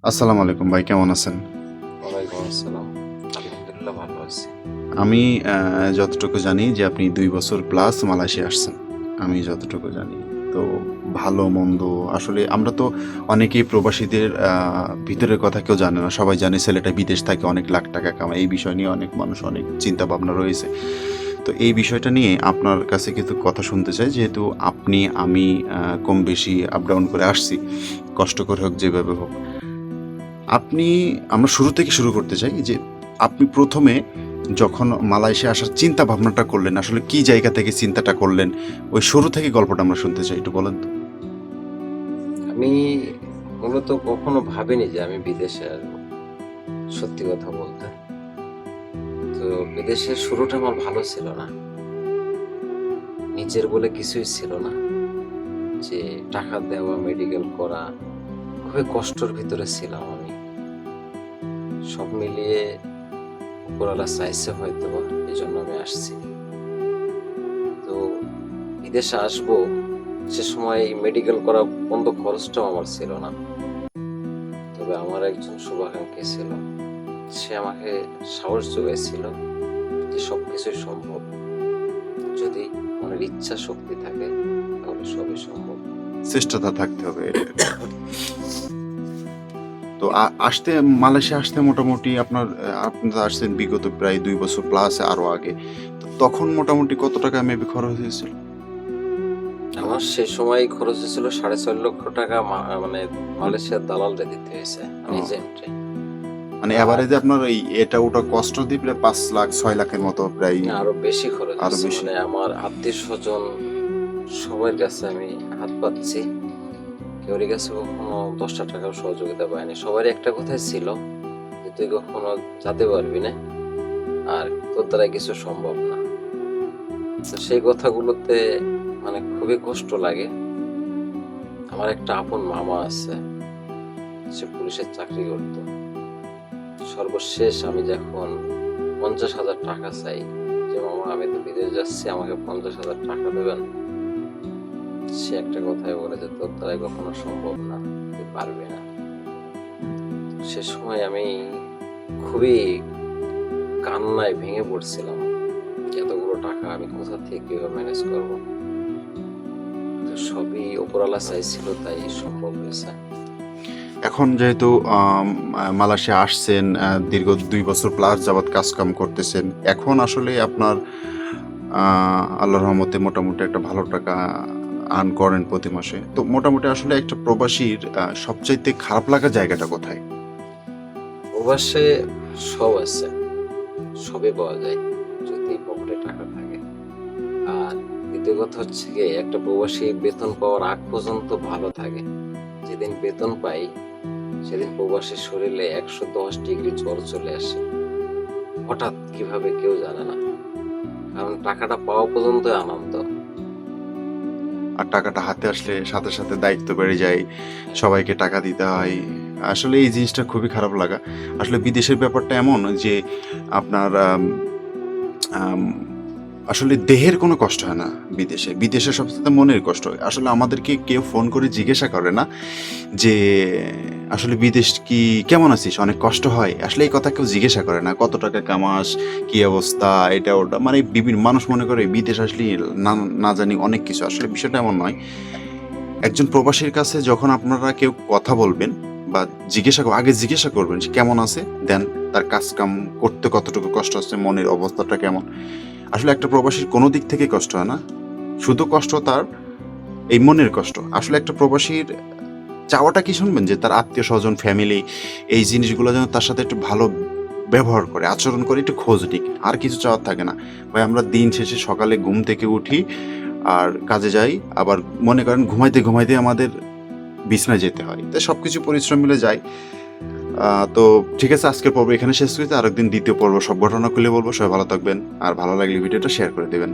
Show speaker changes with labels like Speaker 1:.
Speaker 1: আসসালামু আলাইকুম ভাই, কেমন আছেন?
Speaker 2: ওয়ালাইকুম আসসালাম। আলহামদুলিল্লাহ ভালো আছি।
Speaker 1: আমি যতটুকু জানি যে আপনি ২ বছর প্লাস মালয়েশিয়া আসছেন। আমি যতটুকু জানি। তো ভালো মন্দ আসলে আমরা তো অনেকেই প্রবাসীদের ভিতরের কথা কেউ জানে না। সবাই জানে ছেলেটা বিদেশ থাকে, অনেক লাখ টাকা কামায়। এই বিষয় নিয়ে অনেক মানুষ অনেক চিন্তা ভাবনা রয়েছে। তো এই বিষয়টা নিয়ে আপনার কাছে কিছু কথা শুনতে চাই। যেহেতু আপনি, আমি কম বেশি আপ ডাউন করে আসছি। কষ্ট করে হোক, যেভাবে হোক। আপনি আমরা শুরু থেকে শুরু করতে চাই যে আপনি ১ম এ যখন মালয়েশিয়া আসার চিন্তা ভাবনাটা করলেন, আসলে কি জায়গা থেকে চিন্তাটা করলেন? ওই শুরু থেকে গল্পটা আমরা শুনতে চাই। একটু বলেন তো?
Speaker 2: আমি মূলত কখনো ভাবিনি যে আমি বিদেশে আসবো, সত্যি কথা বলতে। তো বিদেশের শুরুটা আমার ভালো ছিল না। নিজের বলে কিছুই ছিল না। যে টাকা দেওয়া, মেডিকেল করা, খুবই কষ্টের ভিতরে ছিলাম আমি। সব মিলিয়ে উপরওয়ালা চাইছে হয়তোবা, এজন্য আমি আসছি। তো বিদেশে আসবো, সে সময় মেডিকেল করা বন্ধ খরচটাও আমার ছিল না। তবে আমার একজন শুভাকাঙ্ক্ষী ছিল, সে আমাকে সাহস যোগাইছিল যে সবকিছুই সম্ভব, যদি মনের ইচ্ছা শক্তি থাকে তাহলে সবই সম্ভব।
Speaker 1: চেষ্টাটা থাকতে হবে এটার। তো আসতে মালয়েশিয়া আসতে মোটামুটি আপনি তো আসছেন বিগত প্রায় ২ বছর প্লাস আরো আগে। তো তখন মোটামুটি কত টাকা মেবি খরচ হয়েছিল?
Speaker 2: আমার সে সময় খরচ হয়েছিল ৬.৫ লক্ষ টাকা, মানে মালয়েশিয়ার দালালরে দিতে হয়েছে, মানে
Speaker 1: ও,
Speaker 2: এজেন্টে।
Speaker 1: মানে
Speaker 2: আর
Speaker 1: এভারেজে আপনার এই এটা ওটা কষ্ট দিয়ে প্রায় ৫ লাখ ৬ লাখের মতো প্রায়।
Speaker 2: আরো বেশি খরচ
Speaker 1: আরো
Speaker 2: হয়েছে,
Speaker 1: বেশি।
Speaker 2: মানে আমার আত্মীয় স্বজন সবার কাছে আমি হাত পাতছি, কেউর কাছে কখনো ১০টা টাকাও সহযোগিতা পাইনি। সবারই একটা কথাই ছিল যে তুই কখনো যেতে পারবি না, আর তোর দ্বারা কিছু সম্ভব না। তো সেই কথাগুলোতে মানে খুবই কষ্ট লাগে। আমার একটা আপন মামা আছে, সে পুলিশের চাকরি করত। সর্বশেষ আমি যখন ৫০,০০০ টাকা চাই, যে মামা আমি তো বিদেশ যাচ্ছি, আমাকে ৫০,০০০ টাকা দেবেন, সে একটা কথাই বলে যে তোর দ্বারাই কখনো সম্ভব না, তুই পারবি না। সে সময় আমি খুবই কান্নায় ভেঙে পড়ছিলাম, এতগুলো টাকা আমি কোথা থেকে কিভাবে ম্যানেজ করবো। তো সবই ওপরওয়ালা চাইছিল, তাই সম্ভব হয়েছে।
Speaker 1: এখন যেহেতু মালয়েশিয়া আসছেন, দীর্ঘ ২ বছর প্লাস যাবৎ কাজকাম করতেছেন। এখন আসলে আপনার আল্লাহর রহমতে মোটামুটি একটা ভালো টাকা আর্ন করেন প্রতি মাসে। তো মোটামুটি আসলে একটা প্রবাসীর সবচাইতে খারাপ লাগার জায়গাটা কোথায়?
Speaker 2: প্রবাসে সব আছে, সবই পাওয়া যায় যদি পকেটে টাকা থাকে। আর দ্বিতীয় কথা হচ্ছে গিয়ে, একটা প্রবাসী বেতন পাওয়ার আগ পর্যন্ত ভালো থাকে। যেদিন বেতন পাই সেদিন প্রবাসীর শরীরে ১১০ ডিগ্রি জ্বর চলে আসে, হঠাৎ কিভাবে কেউ জানে না। কারণ টাকাটা পাওয়া পর্যন্ত আনন্দ।
Speaker 1: আর টাকাটা হাতে আসলে সাথে সাথে দায়িত্ব বেড়ে যায়, সবাইকে টাকা দিতে হয়। আসলে এই জিনিসটা খুবই খারাপ লাগা। আসলে বিদেশের ব্যাপারটা এমন যে আপনার আম আসলে দেহের কোনো কষ্ট হয় না বিদেশে। বিদেশে সবচাইতে মনের কষ্ট হয়। আসলে আমাদেরকে কেউ ফোন করে জিজ্ঞাসা করে না যে, "আসলে বিদেশ কি কেমন আছিস? অনেক কষ্ট হয়?" আসলে এই কথা কেউ জিজ্ঞাসা করে না। "কত টাকা কামাস? কি অবস্থা?" এটা ওটা। মানে বিভিন্ন মানুষ মনে করে বিদেশ আসলেই না না জানি অনেক কিছু। আসলে বিষয়টা এমন নয়। একজন প্রবাসীর কাছে যখন আপনারা কেউ কথা বলবেন বা আগে জিজ্ঞাসা করবেন সে কেমন আছে? দেন তার কাজ-কাম করতে কতটুকু কষ্ট হচ্ছে, মনের অবস্থাটা কেমন? আসলে একটা প্রবাসীর কোনো দিক থেকেই কষ্ট হয় না। শুধু কষ্ট তার এই মনের কষ্ট। আসলে একটা প্রবাসীর চাওয়াটা কি শুনবেন? যে তার আত্মীয়স্বজন, ফ্যামিলি এই জিনিসগুলো যেন তার সাথে একটু ভালো ব্যবহার করে, আচরণ করে, একটু খোঁজ নিক। আর কিছু চাওয়ার থাকে না। ভাই আমরা দিন শেষে সকালে ঘুম থেকে উঠি আর কাজে যাই। আবার মনে করেন ঘুমাইতে, ঘুমাইতে আমাদের বিছানায় যেতে হয়। তো সবকিছু পরিশ্রম মিলে যায়। তো ঠিক আছে, আজকের পর্ব এখানে শেষ করছি। আরেকদিন ২য় পর্ব সব ঘটনা খুলে বলব। সবাই ভালো থাকবেন। আর ভালো লাগলে ভিডিওটা শেয়ার করে দিবেন।